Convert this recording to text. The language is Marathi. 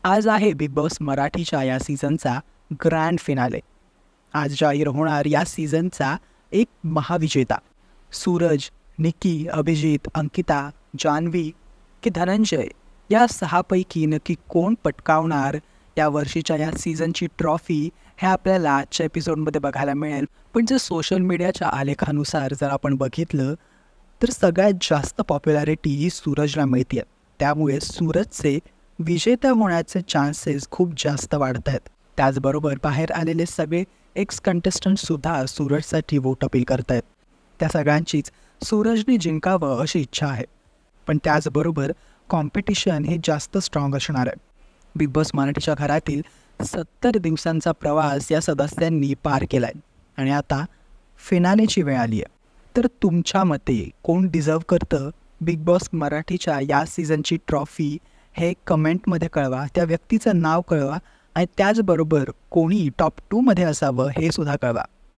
आज आहे बिग बॉस मराठीच्या या सीझनचा ग्रँड फिनाले. आज जाहीर होणार या सीझनचा एक महाविजेता. सूरज, निकी, अभिजित, अंकिता, जान्हवी की धनंजय या 6पैकी नक्की कोण पटकावणार या वर्षीच्या या सीझनची ट्रॉफी हे आपल्याला आजच्या एपिसोडमध्ये बघायला मिळेल. पण जर सोशल मीडियाच्या आलेखानुसार जर आपण बघितलं तर सगळ्यात जास्त पॉप्युलॅरिटी ही सूरजला मिळते. त्यामुळे सूरजचे विजेता होण्याचे चान्सेस खूप जास्त वाढत आहेत. त्याचबरोबर बाहेर आलेले सगळे एक्स कंटेस्टंटसुद्धा सूरजसाठी वोट अपील करत आहेत. त्या सगळ्यांचीच सूरजने जिंकावं अशी इच्छा आहे. पण त्याचबरोबर कॉम्पिटिशन हे जास्त स्ट्रॉंग असणार आहे. बिग बॉस मराठीच्या घरातील 70 दिवसांचा प्रवास या सदस्यांनी पार केला आहे आणि आता फिनालेची वेळ आली आहे. तर तुमच्या मते कोण डिझर्व करतं बिग बॉस मराठीच्या या सीझनची ट्रॉफी हे कमेंटमध्ये कळवा. त्या व्यक्तीचं नाव कळवा आणि त्याचबरोबर कोणी टॉप 2मध्ये असावं हे सुद्धा कळवा.